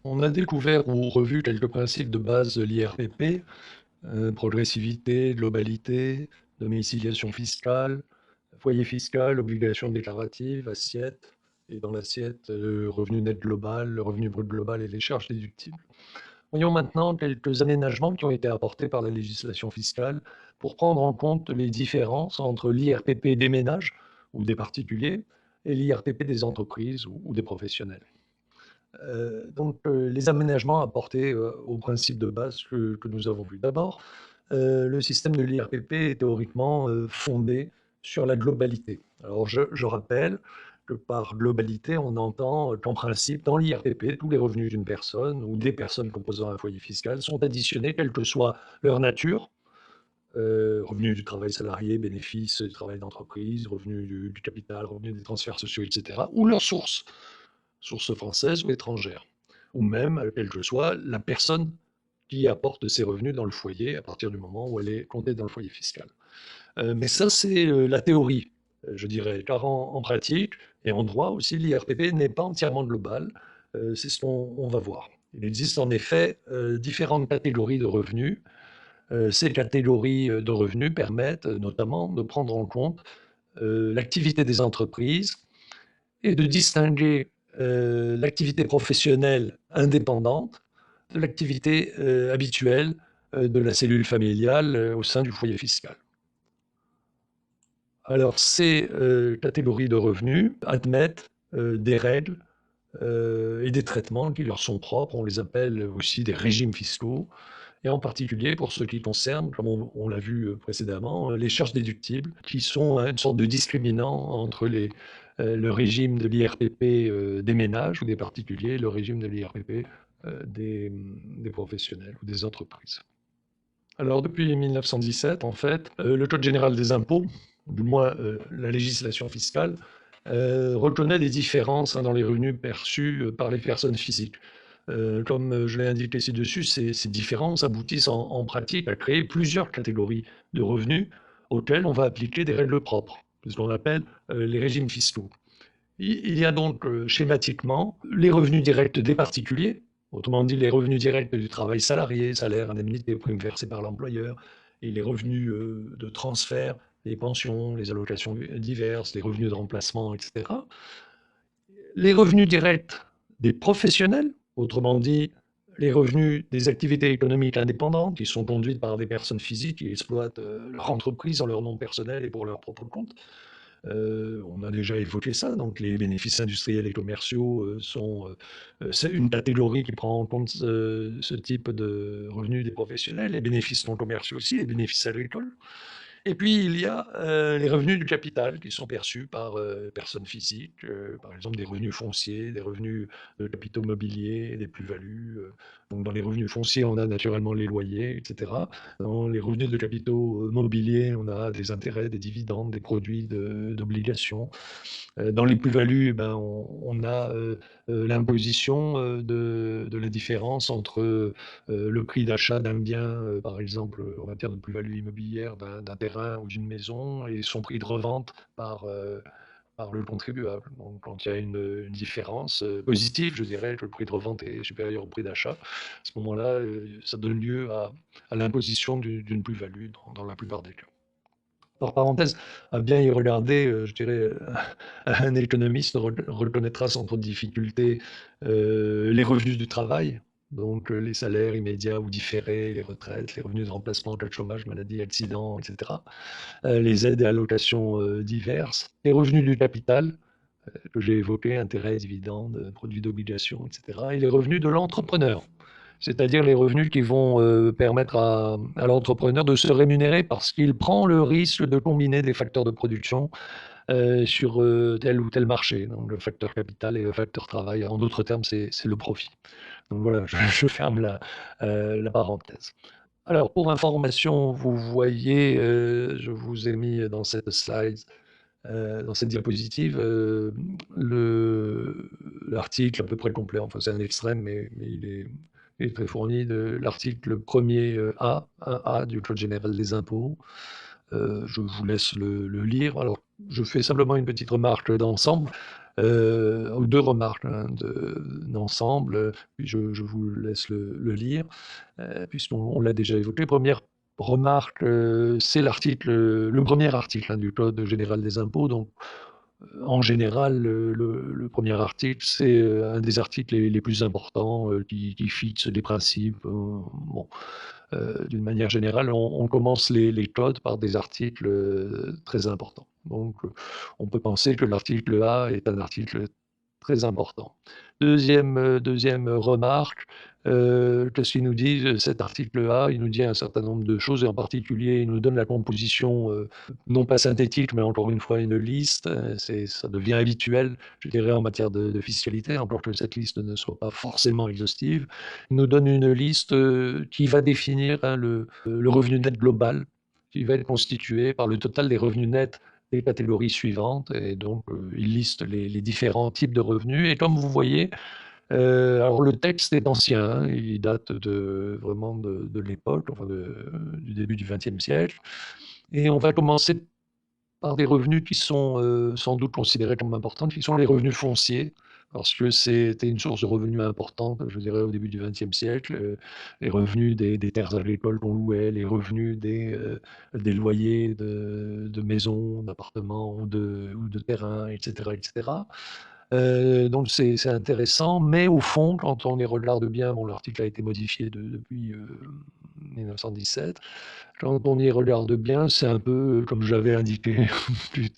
On a découvert ou revu quelques principes de base de l'IRPP, progressivité, globalité, domiciliation fiscale, foyer fiscal, obligation déclarative, assiette, et dans l'assiette, revenu net global, le revenu brut global et les charges déductibles. Voyons maintenant quelques aménagements qui ont été apportés par la législation fiscale pour prendre en compte les différences entre l'IRPP des ménages ou des particuliers et l'IRPP des entreprises ou des professionnels. Les aménagements apportés, aux principes de base que nous avons vus. D'abord, le système de l'IRPP est théoriquement, fondé sur la globalité. Alors je rappelle que par globalité, on entend, qu'en principe, dans l'IRPP, tous les revenus d'une personne ou des personnes composant un foyer fiscal sont additionnés, quelle que soit leur nature, revenus du travail salarié, bénéfices du travail d'entreprise, revenus du capital, revenus des transferts sociaux et cetera, ou leur source française ou étrangère, ou même, quelle que soit la personne qui apporte ses revenus dans le foyer à partir du moment où elle est comptée dans le foyer fiscal. Mais ça, c'est la théorie, je dirais, car en pratique et en droit aussi, l'IRPP n'est pas entièrement global, c'est ce qu'on va voir. Il existe en effet différentes catégories de revenus. Ces catégories de revenus permettent notamment de prendre en compte l'activité des entreprises et de distinguer l'activité professionnelle indépendante de l'activité habituelle de la cellule familiale au sein du foyer fiscal. Alors, ces catégories de revenus admettent des règles et des traitements qui leur sont propres. On les appelle aussi des régimes fiscaux, et en particulier pour ce qui concerne, comme on l'a vu précédemment, les charges déductibles, qui sont une sorte de discriminant entre le régime de l'IRPP des ménages ou des particuliers et le régime de l'IRPP des professionnels ou des entreprises. Alors depuis 1917, en fait, le Code général des impôts, du moins la législation fiscale, reconnaît des différences dans les revenus perçus par les personnes physiques. Comme je l'ai indiqué ci-dessus, ces différences aboutissent en pratique à créer plusieurs catégories de revenus auxquelles on va appliquer des règles propres, ce qu'on appelle les régimes fiscaux. Il y a donc schématiquement les revenus directs des particuliers, autrement dit les revenus directs du travail salarié, salaire, indemnité, primes versées par l'employeur, et les revenus de transfert, les pensions, les allocations diverses, les revenus de remplacement, etc. Les revenus directs des professionnels, autrement dit les revenus des activités économiques indépendantes qui sont conduites par des personnes physiques qui exploitent leur entreprise en leur nom personnel et pour leur propre compte. On a déjà évoqué ça, donc les bénéfices industriels et commerciaux c'est une catégorie qui prend en compte ce type de revenus des professionnels, les bénéfices non commerciaux aussi, les bénéfices agricoles. Et puis il y a les revenus du capital qui sont perçus par personnes physiques, par exemple des revenus fonciers, des revenus de capitaux mobiliers, des plus-values. Donc dans les revenus fonciers, on a naturellement les loyers, etc. Dans les revenus de capitaux mobiliers, on a des intérêts, des dividendes, des produits d'obligations. Dans les plus-values, eh ben, on a l'imposition de la différence entre le prix d'achat d'un bien, par exemple, en matière de plus-value immobilière, d'un terrain ou d'une maison, et son prix de revente par le contribuable. Donc, quand il y a une différence positive, je dirais que le prix de revente est supérieur au prix d'achat, à ce moment-là, ça donne lieu à l'imposition d'une plus-value dans la plupart des cas. Par parenthèse, à bien y regarder, je dirais, un économiste reconnaîtra sans trop de difficulté les revenus du travail, donc les salaires immédiats ou différés, les retraites, les revenus de remplacement en cas de chômage, maladie, accident, etc. Les aides et allocations diverses, les revenus du capital, que j'ai évoqués, intérêts, dividendes, produits d'obligation, etc. Et les revenus de l'entrepreneur, c'est-à-dire les revenus qui vont permettre à l'entrepreneur de se rémunérer parce qu'il prend le risque de combiner des facteurs de production sur tel ou tel marché. Donc le facteur capital et le facteur travail, en d'autres termes, c'est le profit. Donc voilà, je ferme la parenthèse. Alors pour information, vous voyez, je vous ai mis dans cette slide, dans cette diapositive, l'article à peu près complet, enfin c'est un extrême, mais il est très fourni, de l'article 1er A, 1A du Code général des impôts. Je vous laisse le lire. Alors, je fais simplement une petite remarque d'ensemble, ou 2 remarques, hein, d'ensemble, puis je vous laisse le lire, puisqu'on l'a déjà évoqué. Première remarque, c'est l'article, le premier article, hein, du code général des impôts. Donc, en général, le 1er article, c'est, un des articles les plus importants, qui fixe les principes, bon, d'une manière générale, on commence les codes par des articles, très importants. Donc, on peut penser que l'article A est un article très important. 2e remarque, qu'est-ce qu'il nous dit, cet article A? Il nous dit un certain nombre de choses et en particulier, il nous donne la composition, non pas synthétique, mais encore une fois une liste, ça devient habituel, je dirais, en matière de fiscalité, encore que cette liste ne soit pas forcément exhaustive. Il nous donne une liste, qui va définir, hein, le revenu net global, qui va être constitué par le total des revenus nets des catégories suivantes et donc il liste les différents types de revenus et comme vous voyez, alors le texte est ancien, hein, il date vraiment de l'époque, enfin du début du XXe siècle et on va commencer par des revenus qui sont, sans doute considérés comme importants, qui sont les revenus fonciers, parce que c'était une source de revenus importante, je dirais, au début du XXe siècle, les revenus des terres agricoles qu'on louait, les revenus des loyers de maisons, d'appartements ou de terrains et cetera et cetera. Donc c'est intéressant, mais au fond, quand on y regarde bien, bon l'article a été modifié depuis, 1917. Quand on y regarde bien, c'est un peu, comme j'avais indiqué plus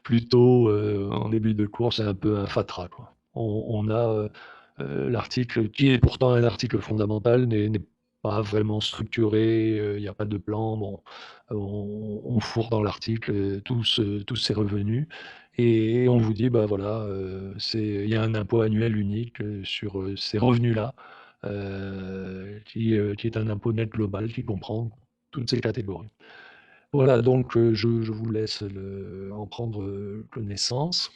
plus tôt, en début de cours, c'est un peu un fatras, quoi. On a, l'article qui est pourtant un article fondamental n'est pas vraiment structuré, il y a pas de plan. Bon, on fourre dans l'article, tous ces revenus et on vous dit: «Bah, voilà, il y a un impôt annuel unique, sur, ces revenus-là, qui est un impôt net global qui comprend toutes ces catégories. Voilà, donc je vous laisse en prendre connaissance.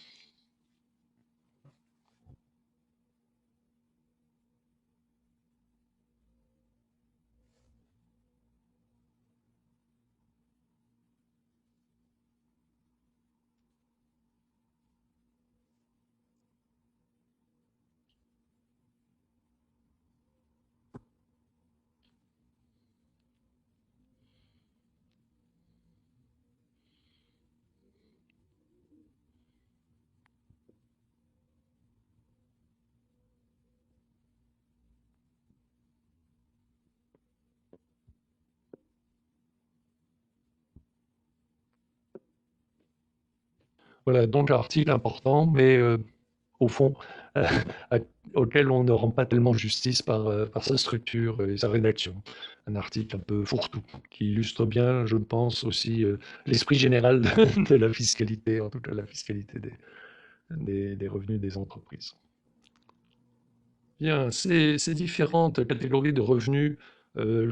Voilà, donc article important, mais au fond, heu, à auquel on ne rend pas tellement justice par sa structure et sa rédaction. Un article un peu fourre-tout, qui illustre bien, je pense aussi, l'esprit général de la fiscalité, en tout cas la fiscalité des revenus des entreprises. Bien, ces différentes catégories de revenus,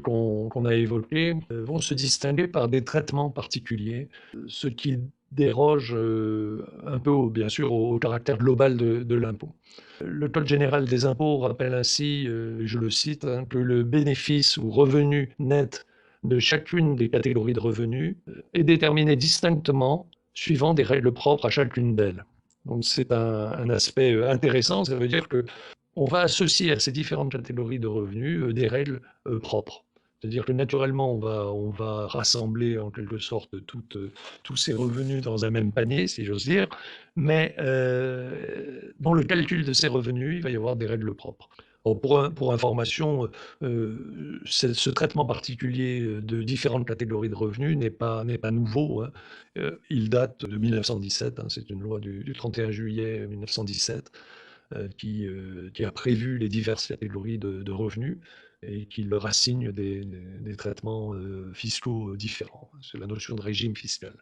qu'on a évoquées, vont se distinguer par des traitements particuliers, ce qui déroge, un peu au bien sûr, au caractère global de l'impôt. Le code général des impôts rappelle ainsi, je le cite, hein, que le bénéfice ou revenu net de chacune des catégories de revenus, est déterminé distinctement suivant des règles propres à chacune d'elles. Donc c'est un aspect, intéressant, ça veut dire que on va associer à ces différentes catégories de revenus, des règles, propres. C'est-à-dire que naturellement, on va rassembler en quelque sorte tous ces revenus dans un même panier, si j'ose dire, mais dans le calcul de ces revenus, il va y avoir des règles propres. Bon, pour information, ce traitement particulier, de différentes catégories de revenus n'est pas nouveau, hein. Il date de 1917, hein, c'est une loi du 31 juillet 1917 qui a prévu les diverses catégories de revenus et qui leur assigne des traitements, fiscaux, différents. C'est la notion de régime fiscal.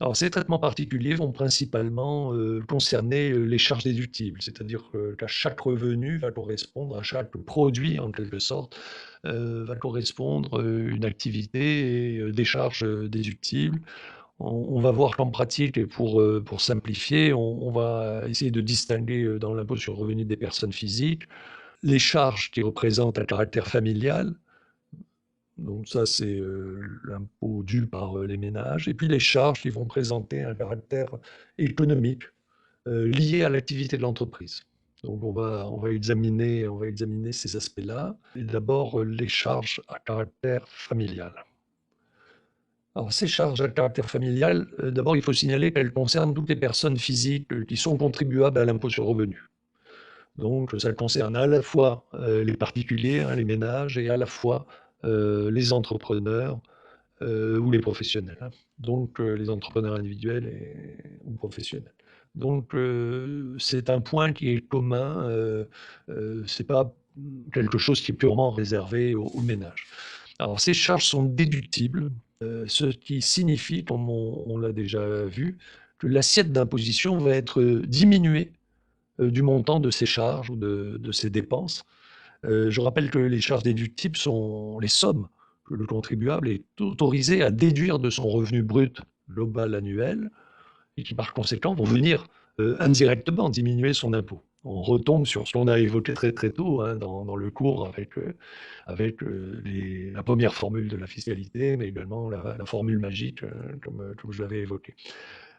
Alors ces traitements particuliers vont principalement, concerner, les charges déductibles, c'est-à-dire qu'à chaque revenu va correspondre à chaque produit en quelque sorte, va correspondre, une activité et des charges, déductibles. On va voir qu'en pratique et pour simplifier, on va essayer de distinguer, dans l'impôt sur le revenu des personnes physiques, les charges qui représentent un caractère familial, Donc ça, c'est l'impôt dû par les ménages. Et puis les charges qui vont présenter un caractère économique lié à l'activité de l'entreprise. Donc on va examiner ces aspects-là. Et d'abord, les charges à caractère familial. Alors ces charges à caractère familial, d'abord il faut signaler qu'elles concernent toutes les personnes physiques qui sont contribuables à l'impôt sur le revenu. Donc ça concerne à la fois les particuliers, hein, les ménages, et à la fois les entrepreneurs ou les professionnels, hein. Donc les entrepreneurs individuels ou professionnels. Donc c'est un point qui est commun, c'est pas quelque chose qui est purement réservé aux ménages. Alors ces charges sont déductibles, ce qui signifie, comme on l'a déjà vu, que l'assiette d'imposition va être diminuée du montant de ces charges ou de ces dépenses. Je rappelle que les charges déductibles sont les sommes que le contribuable est autorisé à déduire de son revenu brut global annuel et qui, par conséquent, vont venir indirectement diminuer son impôt. On retombe sur ce qu'on a évoqué très très tôt, hein, dans le cours avec la première formule de la fiscalité, mais également la formule magique, comme je l'avais évoqué.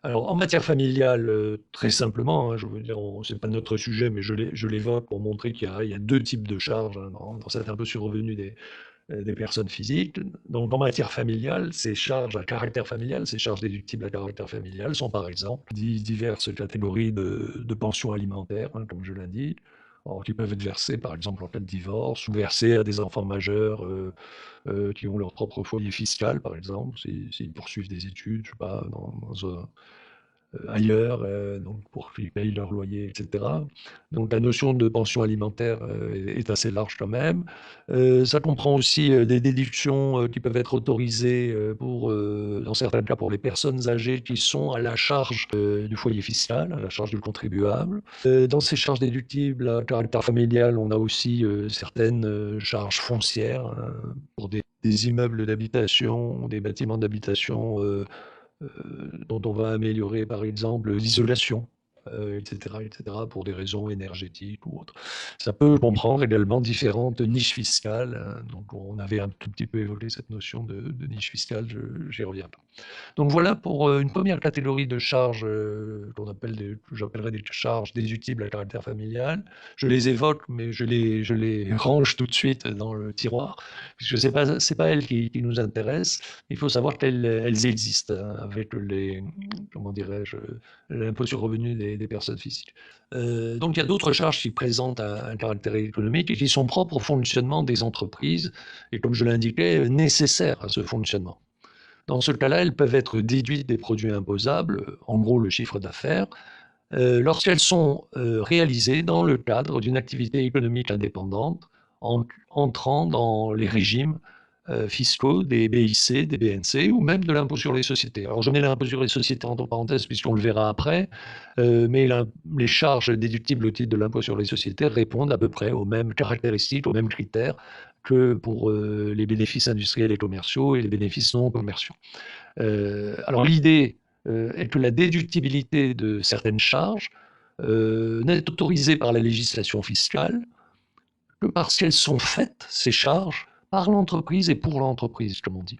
Alors, en matière familiale, très simplement, hein, je veux dire, ce n'est pas notre sujet, mais je l'évoque pour montrer qu'il y a 2 types de charges, hein, dans cet impôt sur le revenu des personnes physiques. Donc, en matière familiale, ces charges à caractère familial, ces charges déductibles à caractère familial sont par exemple diverses catégories de pensions alimentaires, hein, comme je l'indique, qui peuvent être versées par exemple en cas de divorce ou versées à des enfants majeurs qui ont leur propre foyer fiscal, par exemple, s'ils poursuivent des études, je sais pas, ailleurs, donc pour qu'ils payent leur loyer, etc. Donc la notion de pension alimentaire est assez large quand même. Ça comprend aussi des déductions qui peuvent être autorisées dans certains cas pour les personnes âgées qui sont à la charge du foyer fiscal, à la charge du contribuable. Dans ces charges déductibles à caractère familial, on a aussi certaines charges foncières, hein, pour des immeubles d'habitation, des bâtiments d'habitation dont on va améliorer par exemple l'isolation, etc., pour des raisons énergétiques ou autres. Ça peut comprendre également différentes niches fiscales, hein, donc on avait un tout petit peu évoqué cette notion de niche fiscale, j'y reviens pas. Donc voilà pour une première catégorie de charges que j'appellerais des charges déductibles à caractère familial. Je les évoque, mais je les range tout de suite dans le tiroir, puisque c'est pas elles qui nous intéressent. Il faut savoir qu'elles existent, hein, avec comment dirais-je, l'impôt sur le revenu des personnes physiques. Donc il y a d'autres charges qui présentent un caractère économique et qui sont propres au fonctionnement des entreprises et, comme je l'indiquais, nécessaires à ce fonctionnement. Dans ce cas-là, elles peuvent être déduites des produits imposables, en gros le chiffre d'affaires, lorsqu'elles sont réalisées dans le cadre d'une activité économique indépendante, entrant dans les régimes fiscaux des BIC, des BNC ou même de l'impôt sur les sociétés. Alors je mets l'impôt sur les sociétés entre parenthèses puisqu'on le verra après, mais les charges déductibles au titre de l'impôt sur les sociétés répondent à peu près aux mêmes caractéristiques, aux mêmes critères que pour les bénéfices industriels et commerciaux et les bénéfices non commerciaux. Alors l'idée est que la déductibilité de certaines charges n'est autorisée par la législation fiscale que parce qu'elles sont faites, ces charges, par l'entreprise et pour l'entreprise, comme on dit,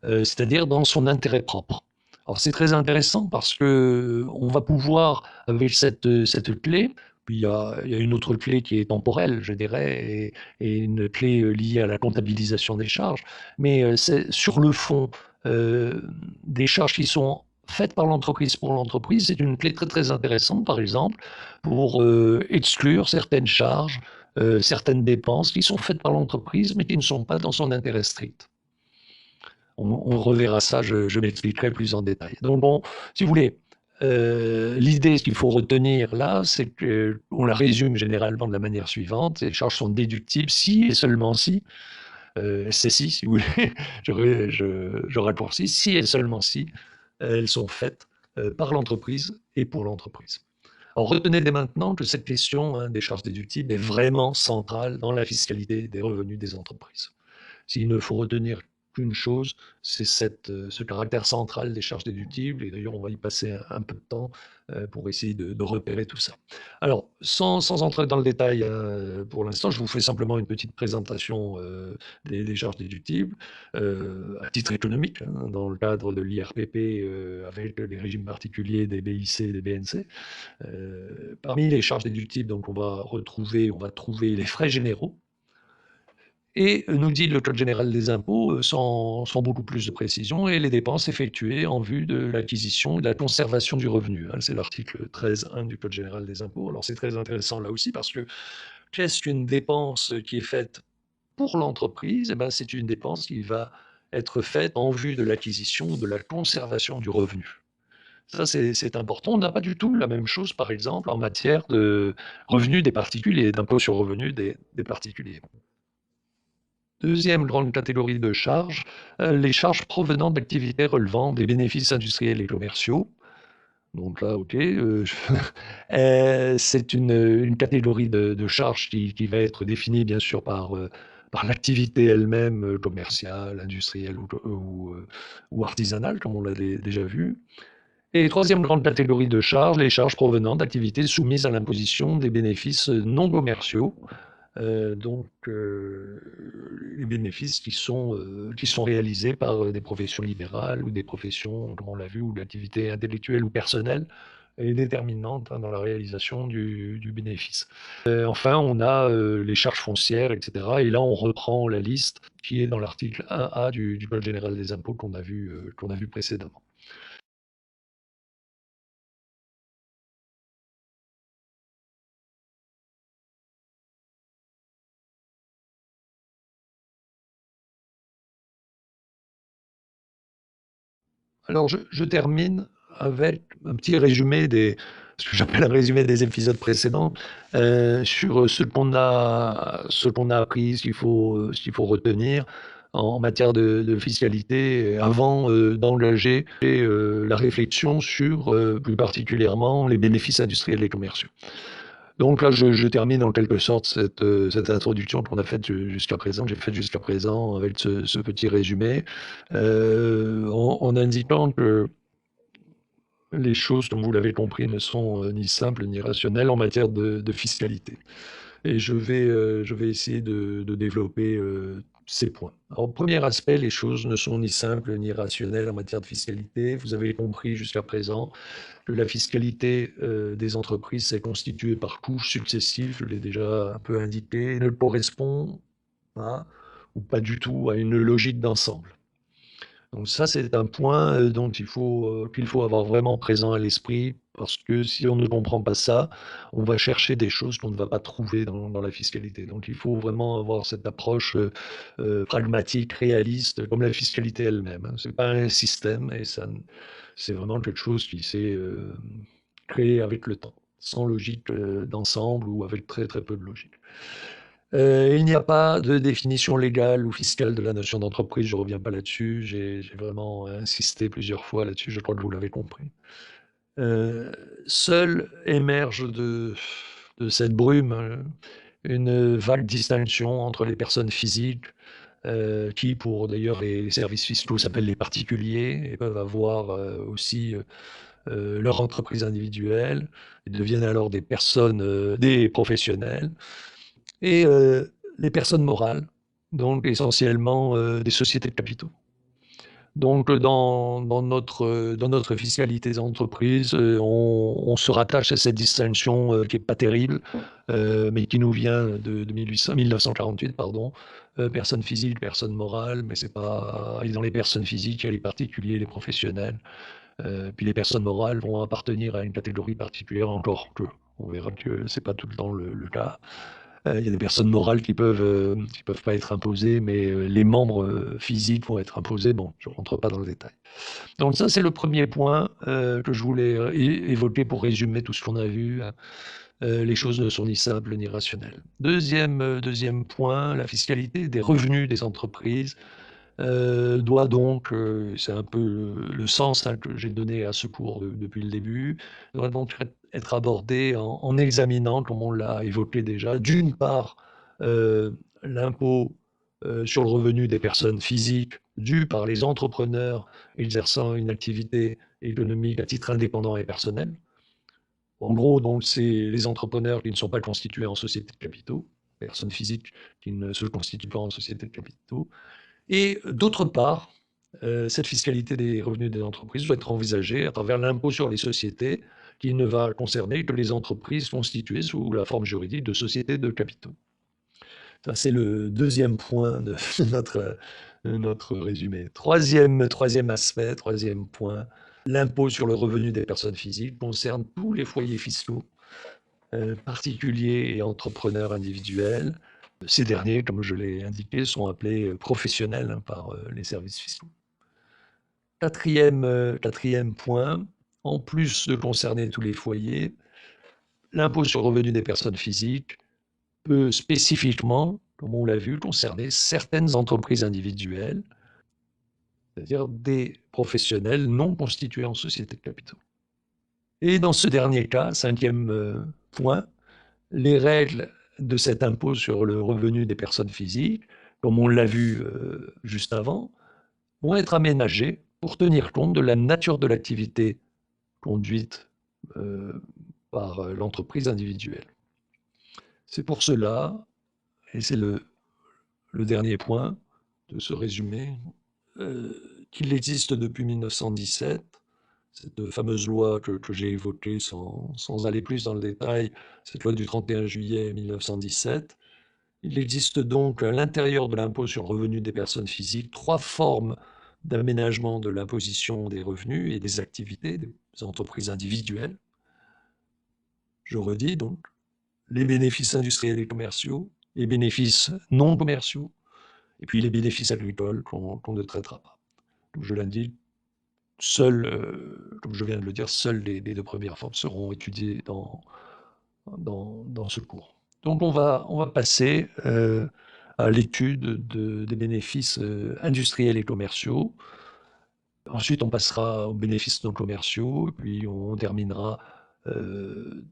c'est-à-dire dans son intérêt propre. Alors c'est très intéressant parce qu'on va pouvoir, avec cette clé, puis il y a une autre clé qui est temporelle, je dirais, et une clé liée à la comptabilisation des charges, mais c'est sur le fond des charges qui sont faites par l'entreprise pour l'entreprise, c'est une clé très très intéressante, par exemple, pour exclure certaines charges, certaines dépenses qui sont faites par l'entreprise, mais qui ne sont pas dans son intérêt strict. On reverra ça, je m'expliquerai plus en détail. Donc bon, si vous voulez, l'idée, ce qu'il faut retenir là, c'est qu'on la résume généralement de la manière suivante: les charges sont déductibles si et seulement si, c'est si vous voulez, je raccourcis, si et seulement si elles sont faites par l'entreprise et pour l'entreprise. Alors retenez dès maintenant que cette question, hein, des charges déductibles est vraiment centrale dans la fiscalité des revenus des entreprises. S'il ne faut retenir qu'une chose, c'est ce caractère central des charges déductibles. Et d'ailleurs, on va y passer un peu de temps pour essayer de repérer tout ça. Alors, sans entrer dans le détail pour l'instant, je vous fais simplement une petite présentation des charges déductibles à titre économique, hein, dans le cadre de l'IRPP avec les régimes particuliers des BIC et des BNC. Parmi les charges déductibles, donc, on va trouver les frais généraux. Et nous dit le Code général des impôts, sans beaucoup plus de précision, et les dépenses effectuées en vue de l'acquisition et de la conservation du revenu, hein. C'est l'article 13.1 du Code général des impôts. Alors c'est très intéressant là aussi parce que qu'est-ce qu'une dépense qui est faite pour l'entreprise? Eh ben, c'est une dépense qui va être faite en vue de l'acquisition ou de la conservation du revenu. Ça, c'est important. On n'a pas du tout la même chose, par exemple, en matière de revenus des particuliers, d'impôt sur le revenu des particuliers. Deuxième grande catégorie de charges, les charges provenant d'activités relevant des bénéfices industriels et commerciaux. Donc là, OK, c'est une catégorie de charges qui va être définie bien sûr par l'activité elle-même, commerciale, industrielle ou artisanale, comme on l'a déjà vu. Et troisième grande catégorie de charges, les charges provenant d'activités soumises à l'imposition des bénéfices non commerciaux. Les bénéfices qui sont réalisés par des professions libérales ou des professions, comme on l'a vu, ou d'activités intellectuelles ou personnelles, est déterminante dans la réalisation du bénéfice. Enfin, on a les charges foncières, etc. Et là, on reprend la liste qui est dans l'article 1A du Code général des impôts qu'on a vu précédemment. Alors, je termine avec un petit résumé ce que j'appelle un résumé des épisodes précédents, sur ce qu'on a appris, ce qu'il faut retenir en matière de fiscalité avant d'engager la réflexion sur plus particulièrement les bénéfices industriels et commerciaux. Donc là, je termine en quelque sorte cette introduction qu'on a faite jusqu'à présent, que j'ai faite jusqu'à présent avec ce petit résumé, en indiquant que les choses, comme vous l'avez compris, ne sont ni simples ni rationnelles en matière de fiscalité. Et je vais essayer de développer ces points. Alors, premier aspect, les choses ne sont ni simples ni rationnelles en matière de fiscalité. Vous avez compris jusqu'à présent que la fiscalité des entreprises s'est constituée par couches successives, je l'ai déjà un peu indiqué, et ne correspond pas, ou pas du tout, à une logique d'ensemble. Donc ça, c'est un point dont qu'il faut avoir vraiment présent à l'esprit, parce que si on ne comprend pas ça, on va chercher des choses qu'on ne va pas trouver dans la fiscalité. Donc il faut vraiment avoir cette approche pragmatique, réaliste, comme la fiscalité elle-même, hein. C'est pas un système, et c'est vraiment quelque chose qui s'est créé avec le temps, sans logique d'ensemble ou avec très très peu de logique. Il n'y a pas de définition légale ou fiscale de la notion d'entreprise, je ne reviens pas là-dessus, j'ai vraiment insisté plusieurs fois là-dessus, je crois que vous l'avez compris. Seule émerge de cette brume une vague distinction entre les personnes physiques, qui pour d'ailleurs les services fiscaux s'appellent les particuliers, et peuvent avoir aussi leur entreprise individuelle, ils deviennent alors des professionnels. Et les personnes morales, donc essentiellement des sociétés de capitaux. Donc dans notre fiscalité des entreprises, on se rattache à cette distinction qui n'est pas terrible, mais qui nous vient de 1948, pardon. Personnes physiques, personnes morales, mais c'est pas. Et dans les personnes physiques, il y a les particuliers, les professionnels. Puis les personnes morales vont appartenir à une catégorie particulière encore que. On verra que c'est pas tout le temps le cas. Il y a des personnes morales qui peuvent pas être imposées, mais les membres physiques vont être imposés. Bon, je ne rentre pas dans le détail. Donc ça, c'est le premier point que je voulais évoquer pour résumer tout ce qu'on a vu. Les choses ne sont ni simples ni rationnelles. Deuxième point, la fiscalité des revenus des entreprises doit donc, c'est un peu le sens que j'ai donné à ce cours depuis le début, doit donc être abordé en examinant, comme on l'a évoqué déjà, d'une part, l'impôt sur le revenu des personnes physiques dû par les entrepreneurs exerçant une activité économique à titre indépendant et personnel. En gros, donc, c'est les entrepreneurs qui ne sont pas constitués en société de capitaux, personnes physiques qui ne se constituent pas en société de capitaux. Et d'autre part, cette fiscalité des revenus des entreprises doit être envisagée à travers l'impôt sur les sociétés, qui ne va concerner que les entreprises constituées sous la forme juridique de sociétés de capitaux. Ça, c'est le deuxième point de notre résumé. Troisième aspect, troisième point, l'impôt sur le revenu des personnes physiques concerne tous les foyers fiscaux, particuliers et entrepreneurs individuels. Ces derniers, comme je l'ai indiqué, sont appelés professionnels par les services fiscaux. Quatrième point, en plus de concerner tous les foyers, l'impôt sur le revenu des personnes physiques peut spécifiquement, comme on l'a vu, concerner certaines entreprises individuelles, c'est-à-dire des professionnels non constitués en société de capitaux. Et dans ce dernier cas, cinquième point, les règles de cet impôt sur le revenu des personnes physiques, comme on l'a vu juste avant, vont être aménagées pour tenir compte de la nature de l'activité conduite par l'entreprise individuelle. C'est pour cela, et c'est le dernier point de ce résumé, qu'il existe depuis 1917, cette fameuse loi que j'ai évoquée sans aller plus dans le détail, cette loi du 31 juillet 1917. Il existe donc à l'intérieur de l'impôt sur le revenu des personnes physiques 3 formes d'aménagement de l'imposition des revenus et des activités des entreprises individuelles. Je redis donc, les bénéfices industriels et commerciaux, les bénéfices non commerciaux, et puis les bénéfices agricoles qu'on ne traitera pas. Donc je l'indique, comme je viens de le dire, seules les 2 premières formes seront étudiées dans ce cours. Donc on va passer à l'étude des bénéfices industriels et commerciaux. Ensuite, on passera aux bénéfices non commerciaux, et puis on terminera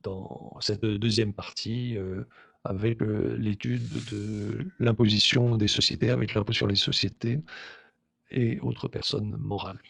dans cette deuxième partie avec l'étude de l'imposition des sociétés, avec l'impôt sur les sociétés et autres personnes morales.